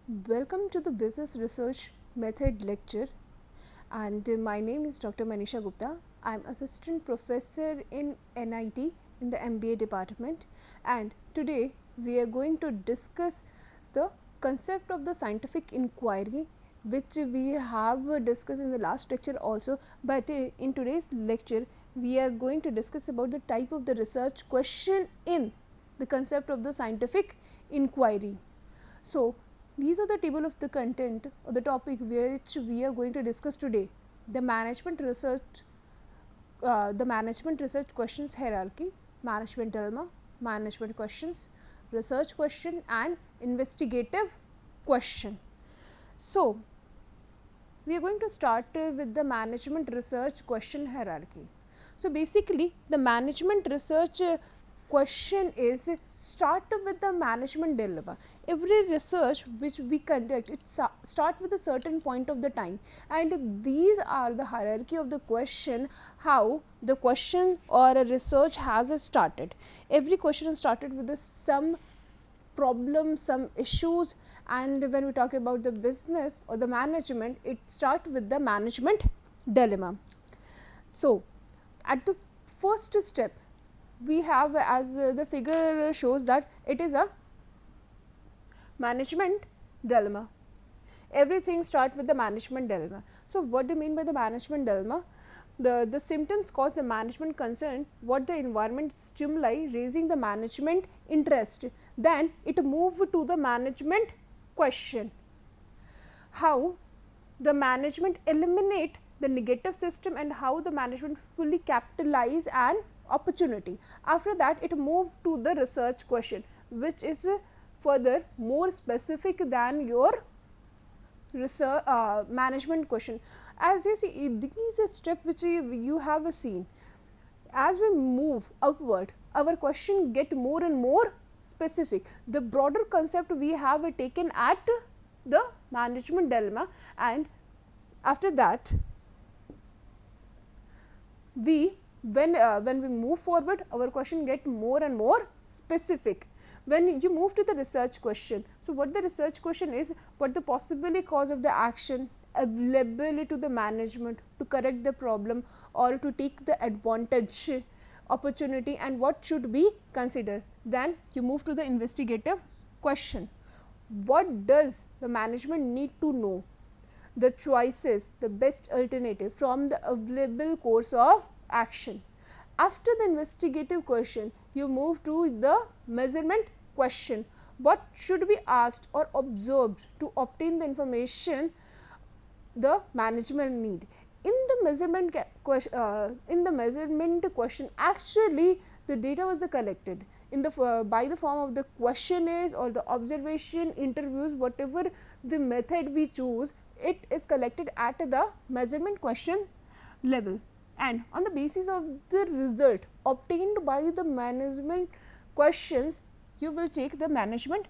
Welcome to the Business Research Method lecture, and my name is Dr. Manisha Gupta. I am assistant professor in NIT in the MBA department, and today we are going to discuss the concept of the scientific inquiry, which we have discussed in the last lecture also, but in today's lecture we are going to discuss about the type of the research question in the concept of the scientific inquiry. So, these are the table of the content or the topic which we are going to discuss today. The management research questions hierarchy, management dilemma, management questions, research question and investigative question. So, we are going to start with the management research question hierarchy. So, basically the management research question is start with the management dilemma. Every research which we conduct, it start with a certain point of the time, and these are the hierarchy of the question, how the question or a research has started. Every question is started with some problems, some issues, and when we talk about the business or the management, it starts with the management dilemma. So, at the first step, we have, as the figure shows, that it is a management dilemma. Everything starts with the management dilemma. So, what do you mean by the management dilemma? The symptoms cause the management concern what the environment stimuli raising the management interest. Then it move to the management question. How the management eliminate the negative system and how the management fully capitalize an opportunity. After that, it moved to the research question, which is further more specific than your research management question. As you see, these steps which you have seen, as we move upward, our question get more and more specific. The broader concept we have taken at the management dilemma, and after that we when we move forward, our question get more and more specific. When you move to the research question, so what the research question is, what the possible cause of the action available to the management to correct the problem or to take the advantage opportunity, and what should be considered. Then you move to the investigative question. What does the management need to know? The choices, the best alternative from the available course of action. After the investigative question, you move to the measurement question. What should be asked or observed to obtain the information the management need? In the measurement question, actually the data was collected in the by the form of the questionnaires or the observation interviews, whatever the method we choose, it is collected at the measurement question level, and on the basis of the result obtained by the management questions, you will take the management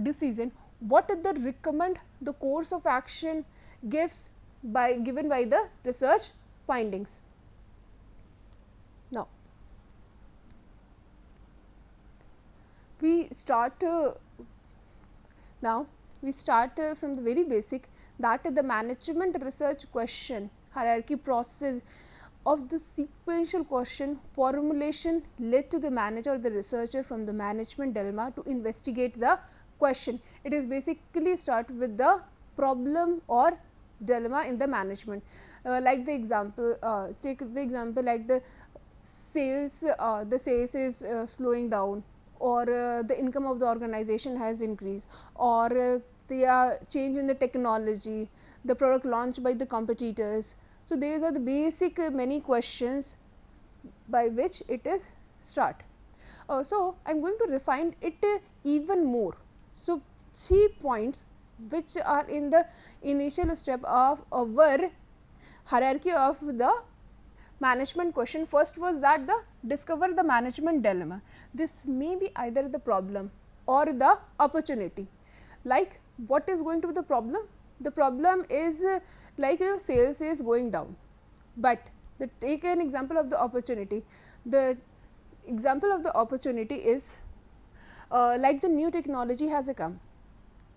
decision what the recommend the course of action given by the research findings. Now, we start from the very basic, that the management research question hierarchy process of the sequential question formulation led to the manager or the researcher from the management dilemma to investigate the question. It is basically start with the problem or dilemma in the management. Like the example, take the example like the sales is slowing down, or the income of the organization has increased, or they are change in the technology, the product launched by the competitors. So, these are the basic many questions by which it is start. So, I am going to refine it even more. So, 3 points which are in the initial step of our hierarchy of the management question. First was that the discover the management dilemma. This may be either the problem or the opportunity. Like, what is going to be the problem? The problem is like your sales is going down, but take an example of the opportunity. The example of the opportunity is like the new technology has come.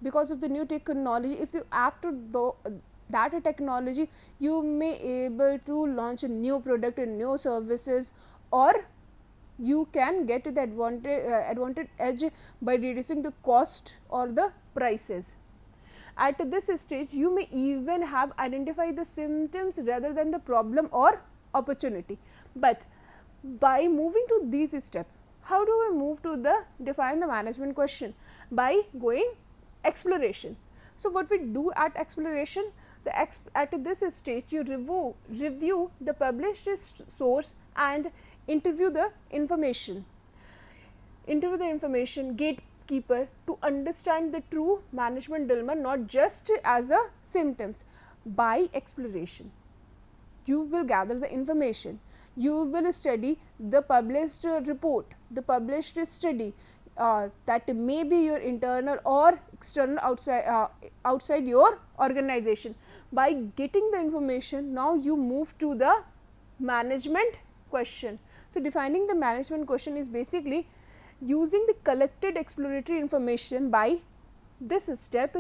because of the new technology, if you apt to that technology, you may able to launch a new product and new services, or you can get the advantage edge by reducing the cost or the prices. At this stage, you may even have identified the symptoms rather than the problem or opportunity. But by moving to these steps, how do we move to the define the management question? By going exploration. So, what we do at exploration, at this stage you review the published source and interview the information gatekeeper to understand the true management dilemma, not just as a symptoms. By exploration, you will gather the information, you will study the published report, the published study that may be your internal or external outside your organization. By getting the information, now you move to the management question. So, defining the management question is basically using the collected exploratory information. By this step,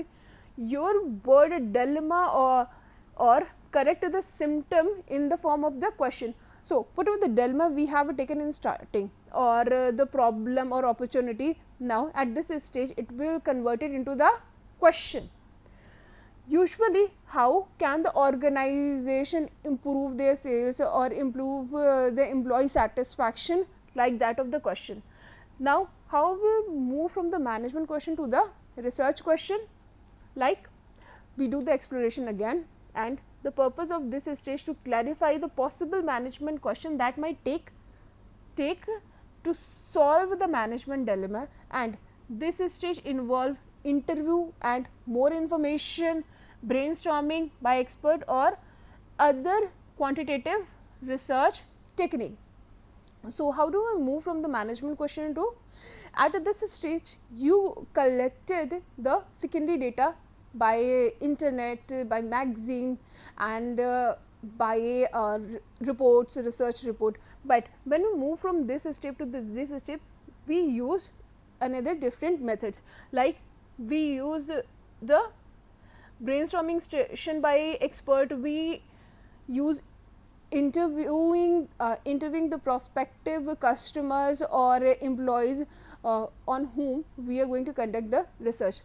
your word dilemma or correct the symptom in the form of the question. So, whatever the dilemma we have taken in starting, or the problem or opportunity, now at this stage it will convert it into the question. Usually, how can the organization improve their sales or improve the employee satisfaction, like that of the question. Now, how we move from the management question to the research question? Like, we do the exploration again, and the purpose of this stage to clarify the possible management question that might take to solve the management dilemma, and this stage involve interview and more information, brainstorming by expert or other quantitative research technique. So, how do we move from the management question to? At this stage, you collected the secondary data by internet, by magazine, and by reports, research report. But when we move from this step to this step, we use another different methods, like we use the brainstorming session by expert, we use interviewing the prospective customers or employees on whom we are going to conduct the research.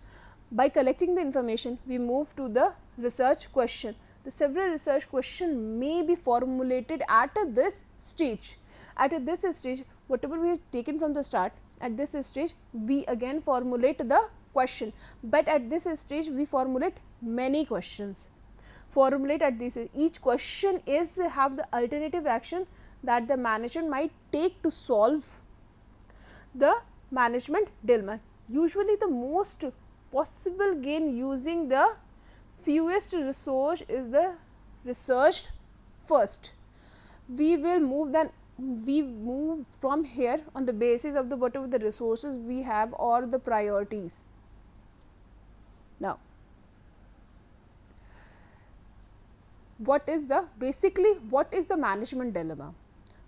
By collecting the information, we move to the research question. The several research questions may be formulated at this stage. At this stage, whatever we have taken from the start, at this stage we again formulate the question, but at this stage we formulate many questions. Formulate at this, each question is have the alternative action that the manager might take to solve the management dilemma. Usually the most possible gain using the fewest resource is the researched first. We move from here on the basis of the whatever the resources we have or the priorities. Now, what is the management dilemma?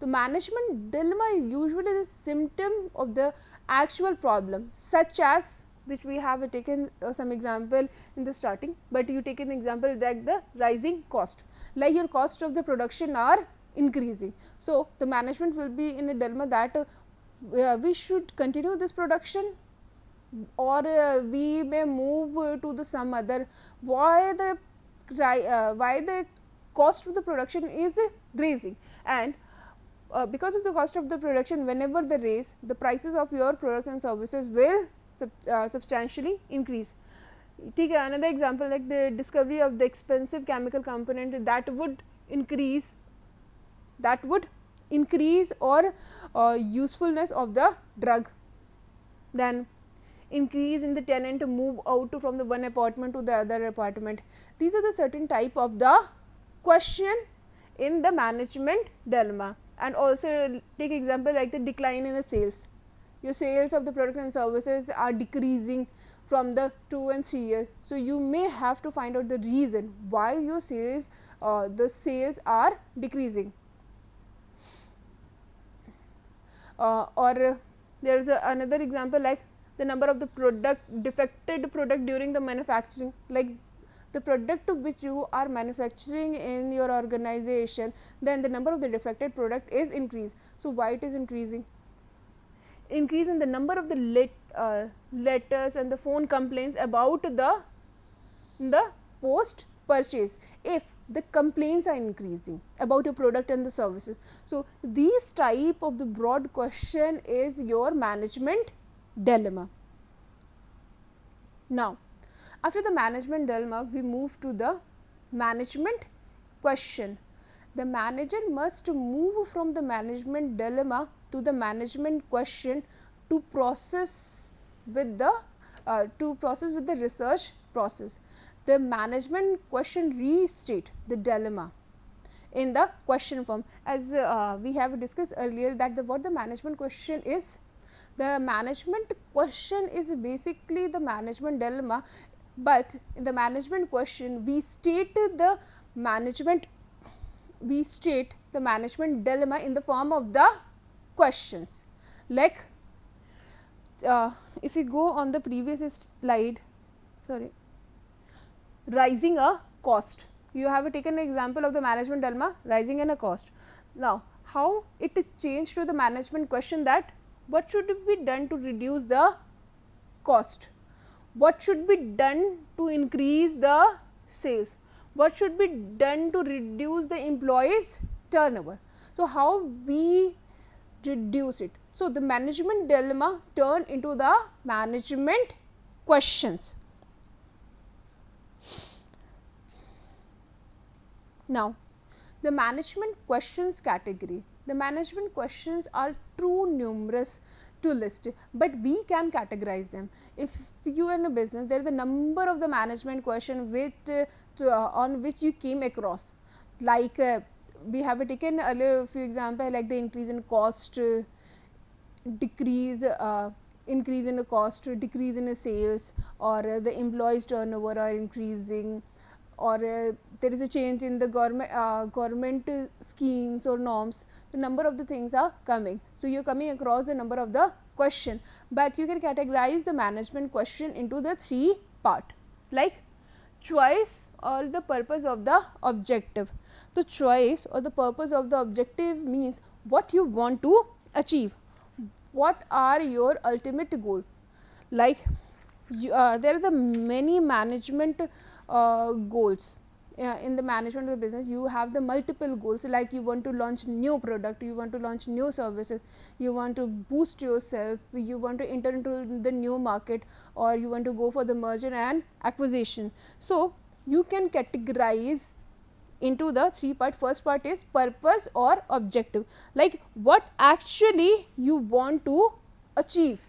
The management dilemma is usually the symptom of the actual problem, such as which we have taken some example in the starting, but you take an example like the rising cost, like your cost of the production are increasing. So, the management will be in a dilemma that we should continue this production, or we may move to the some other. Why the cost of the production is raising, and because of the cost of the production, whenever they raise, the prices of your product and services will substantially increase. Take another example like the discovery of the expensive chemical component that would increase or usefulness of the drug. Then increase in the tenant to move out from the one apartment to the other apartment. These are the certain type of the question in the management dilemma. And also take example like the decline in the sales. Your sales of the product and services are decreasing from the 2 and 3 years. So, you may have to find out the reason why your sales are decreasing. Or there is another example like the number of the defected product during the manufacturing, like the product which you are manufacturing in your organization, then the number of the defected product is increased. So why it is increasing? Increase in the number of the letters and the phone complaints about the post purchase, if the complaints are increasing about your product and the services. So these type of the broad question is your management dilemma. Now after the management dilemma, we move to the management question. The manager must move from the management dilemma to the management question to process with the research process. The management question restate the dilemma in the question form, as we have discussed earlier that what the management question is. The management question is basically the management dilemma, but in the management question we state the management dilemma in the form of the questions. Like if we go on the previous slide, rising a cost, you have taken an example of the management dilemma, rising in a cost. Now how it changed to the management question, that what should be done to reduce the cost, what should be done to increase the sales, what should be done to reduce the employees turnover. So how we reduce it? So the management dilemma turn into the management questions. Now the management questions category. The management questions are too numerous to list, but we can categorize them. If you are in a business, there is a number of the management question on which you came across, like we have taken earlier a few examples, like the increase in cost, increase in the cost, decrease in the sales, or the employees turnover are increasing, or there is a change in the government schemes or norms. The number of the things are coming. So you are coming across the number of the question, but you can categorize the management question into the 3 part, like choice or the purpose of the objective. The choice or the purpose of the objective means what you want to achieve, what are your ultimate goal. Like there are the many management goals. In the management of the business, you have the multiple goals, like you want to launch new product, you want to launch new services, you want to boost yourself, you want to enter into the new market, or you want to go for the merger and acquisition. So you can categorize into the 3 part. First part is purpose or objective, like what actually you want to achieve.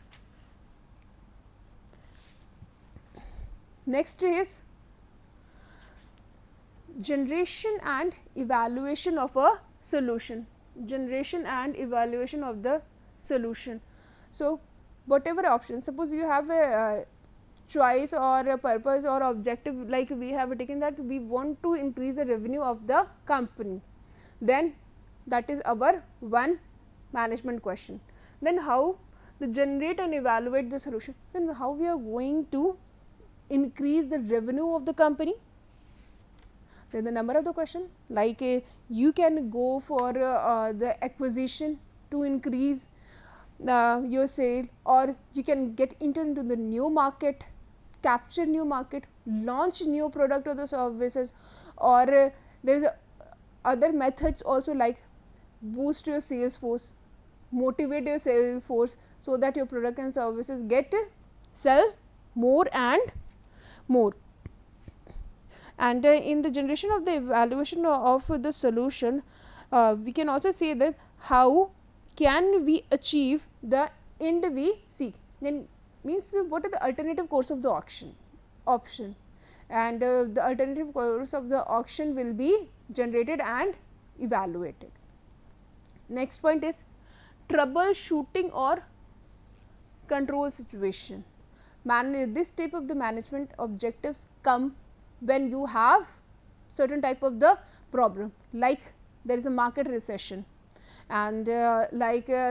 Next is generation and evaluation of a solution. Generation and evaluation of the solution. So whatever option, suppose you have a choice or a purpose or objective, like we have taken that we want to increase the revenue of the company, then that is our one management question. Then how the generate and evaluate the solution. So how we are going to increase the revenue of the company. Then the number of the question, like you can go for the acquisition to increase your sale, or you can get into the new market, capture new market, launch new product or the services, or there is other methods also, like boost your sales force, motivate your sales force, so that your product and services get sell more and more. And in the generation of the evaluation of the solution, we can also say that how can we achieve the end we seek. Then means what are the alternative course of the option, and the alternative course of the auction will be generated and evaluated. Next point is troubleshooting or control situation. This type of the management objectives come when you have certain type of the problem, like there is a market recession, and there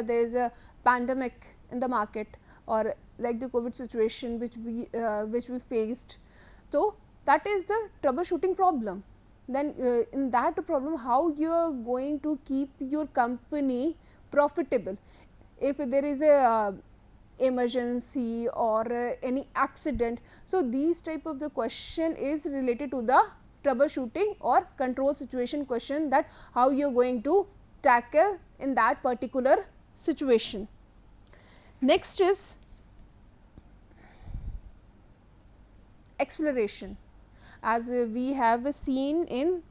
is a pandemic in the market, or like the COVID situation which we faced. So that is the troubleshooting problem. Then in that problem, how you are going to keep your company profitable if there is a emergency or any accident. So these type of the question is related to the troubleshooting or control situation question, that how you are going to tackle in that particular situation. Next is exploration. As we have seen in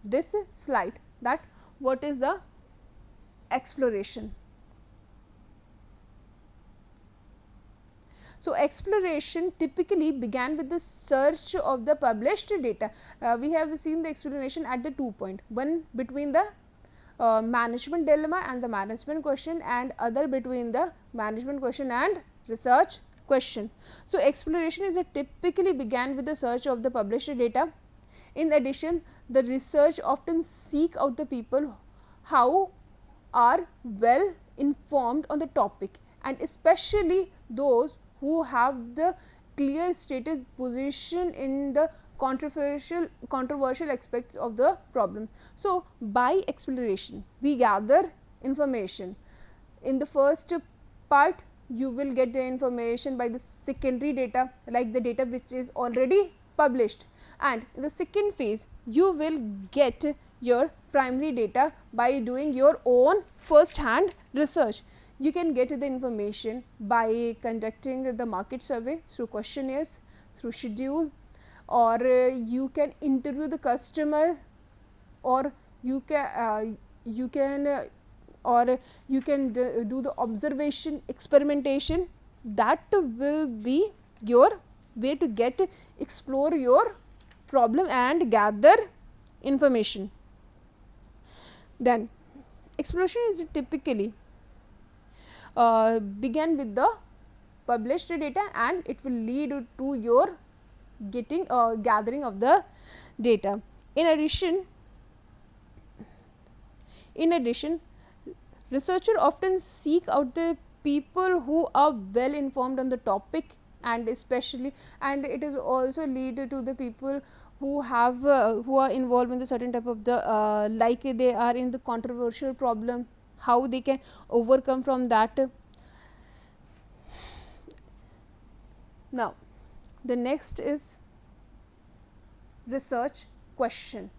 this slide, that what is the exploration. So exploration typically began with the search of the published data. We have seen the exploration at the 2 point, one between the management dilemma and the management question, and other between the management question and research question. So exploration is a typically began with the search of the published data. In addition, the research often seek out the people how are well informed on the topic, and especially those who have the clear stated position in the controversial aspects of the problem. So by exploration we gather information. In the first part, you will get the information by the secondary data, like the data which is already published, and in the second phase you will get your primary data by doing your own first hand research. You can get the information by conducting the market survey through questionnaires, through schedule, or you can interview the customer, or you can do the observation experimentation. That will be your way to explore your problem and gather information. Then exploration is typically began with the published data, and it will lead to your gathering of the data. In addition, researchers often seek out the people who are well informed on the topic, and especially, and it is also lead to the people who have who are involved in the certain type of the like they are in the controversial problem, how they can overcome from that. Now the next is research question.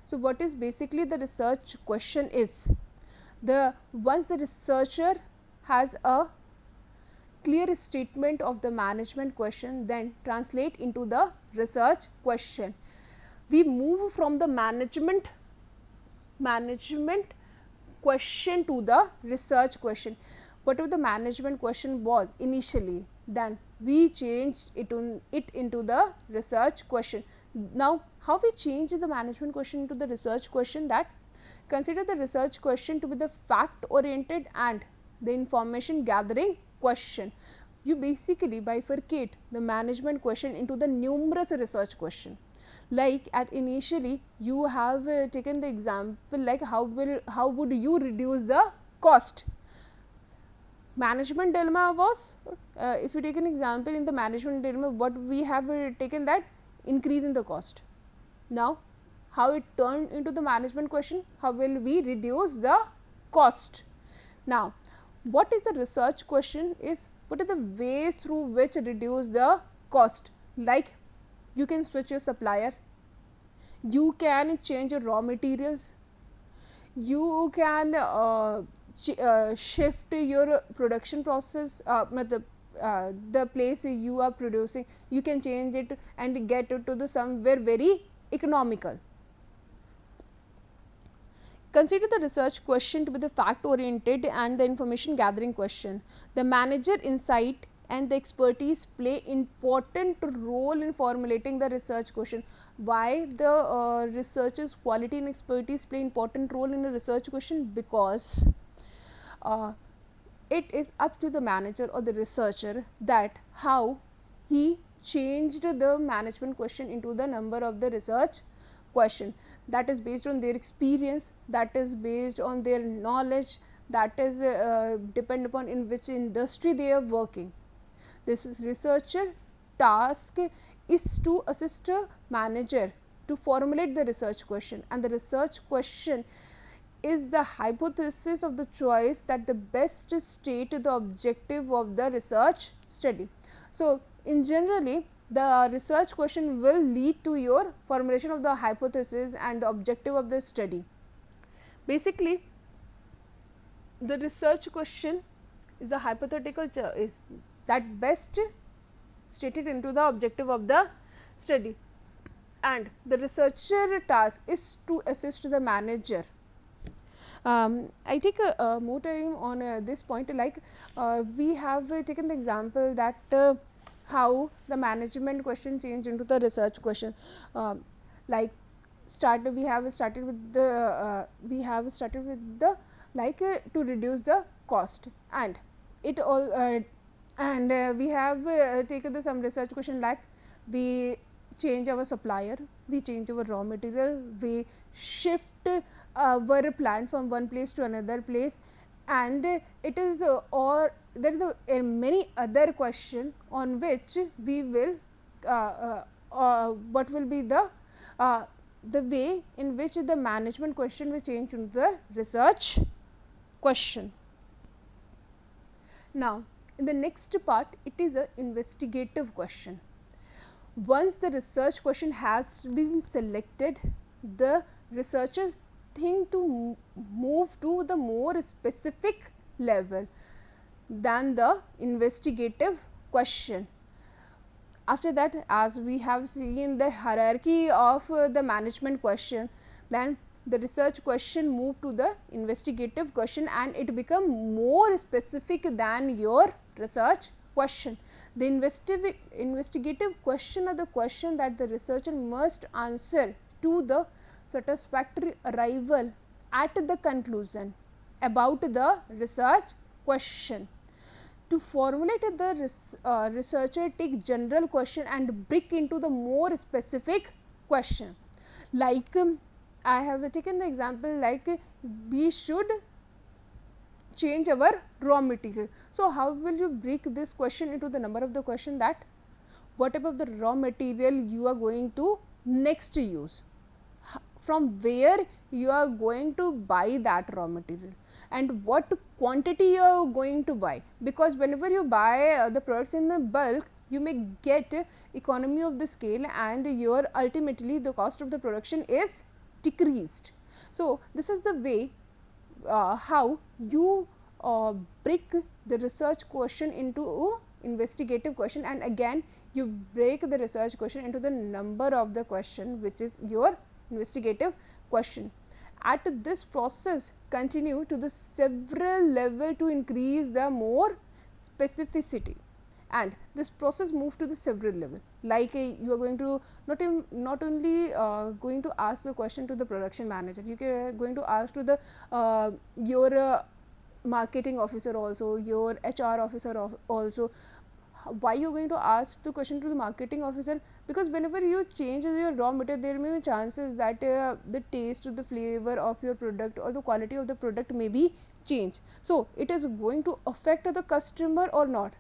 So what is basically the research question is, once the researcher has a clear statement of the management question, then translate into the research question. We move from the management question to the research question. Whatever the management question was initially, then we changed it into the research question. Now how we change the management question into the research question, that consider the research question to be the fact oriented and the information gathering question. You basically bifurcate the management question into the numerous research question. Like at initially you have taken the example, like how would you reduce the cost. Management dilemma was, if you take an example in the management dilemma, what we have taken, that increase in the cost. Now how it turned into the management question, how will we reduce the cost. Now what is the research question is, what are the ways through which reduce the cost. Like you can switch your supplier, you can change your raw materials, you can shift your production process, the place you are producing, you can change it and get it to the somewhere very economical. Consider the research question to be the fact oriented and the information gathering question. The manager insight and the expertise play important role in formulating the research question. Why the researcher's quality and expertise play important role in a research question? Because it is up to the manager or the researcher that how he changed the management question into the number of the research question. That is based on their experience, that is based on their knowledge, that is depend upon in which industry they are working. This is researcher task is to assist a manager to formulate the research question, and the research question is the hypothesis of the choice that the best state the objective of the research study. So, in generally the research question will lead to your formulation of the hypothesis and the objective of the study. Basically, the research question is a hypothetical choice that best stated into the objective of the study, and the researcher task is to assist the manager. I take more time on this point, like we have taken the example that how the management question changed into the research question. Like we have started with the like to reduce the cost, and it all and we have taken some research question like we change our supplier, we change our raw material, we shift our plant from one place to another place, and it is or there is many other question on which we will what will be the way in which the management question will change into the research question. Now, in the next part, it is a investigative question. Once the research question has been selected, the researchers think to move to the more specific level than the investigative question. After that, as we have seen the hierarchy of the management question, then the research question move to the investigative question, and it become more specific than your research question. The investigative question are the question that the researcher must answer to the satisfactory arrival at the conclusion about the research question. To formulate the researcher take general question and break into the more specific question. Like I have taken the example like we should change our raw material. So, how will you break this question into the number of the question that what type of the raw material you are going to next use, from where you are going to buy that raw material, and what quantity you are going to buy, because whenever you buy the products in the bulk, you may get economy of the scale and your ultimately the cost of the production is decreased. So, this is the way how you break the research question into investigative question, and again you break the research question into the number of the question which is your investigative question. At this process continue to the several level to increase the more specificity, and this process move to the several level, like you are going to not only going to ask the question to the production manager, you are going to ask to the your marketing officer also, your HR officer also. Why you are going to ask the question to the marketing officer? Because whenever you change your raw material, there may be chances that the taste, the flavor of your product or the quality of the product may be changed. So, it is going to affect the customer or not.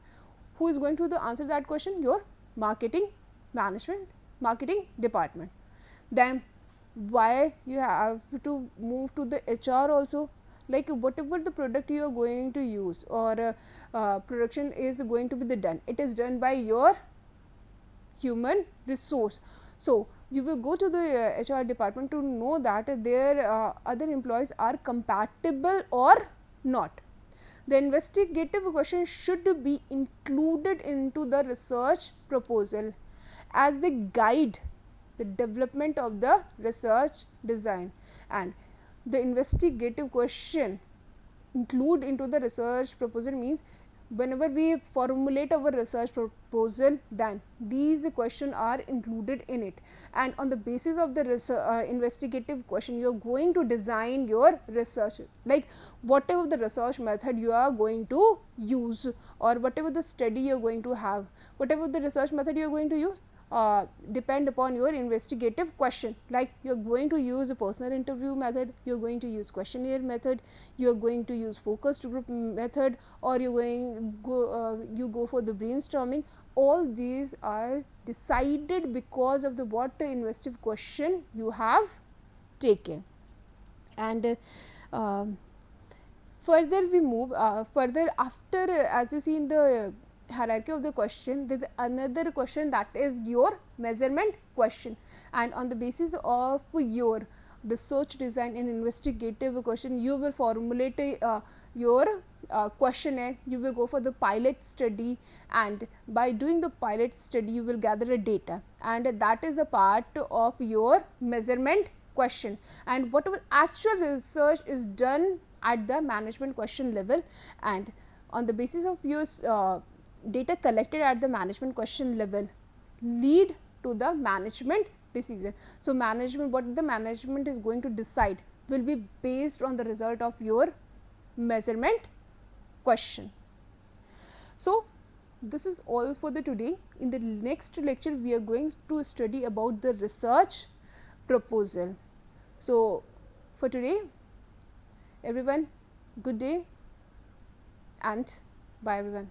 Who is going to answer that question? Your marketing management, marketing department. Then why you have to move to the HR also, like whatever the product you are going to use or production is going to be done, it is done by your human resource. So, you will go to the HR department to know that their other employees are compatible or not. The investigative question should be included into the research proposal as they guide the development of the research design, and the investigative question include into the research proposal means whenever we formulate our research proposal, then these questions are included in it, and on the basis of the investigative question you are going to design your research, like whatever the research method you are going to use or whatever the study you are going to have, whatever the research method you are going to use, depend upon your investigative question. Like you are going to use a personal interview method, you are going to use questionnaire method, you are going to use focused group method, or you go for the brainstorming. All these are decided because of the what investigative question you have taken. And further we move further after, as you see in the hierarchy of the question, there is another question, that is your measurement question. And on the basis of your research design and investigative question, you will formulate your questionnaire, you will go for the pilot study, and by doing the pilot study you will gather a data, and that is a part of your measurement question. And whatever actual research is done at the management question level, and on the basis of your data collected at the management question level lead to the management decision. So, what the management is going to decide will be based on the result of your measurement question. So, this is all for the today. In the next lecture we are going to study about the research proposal. So, for today everyone, good day and bye everyone.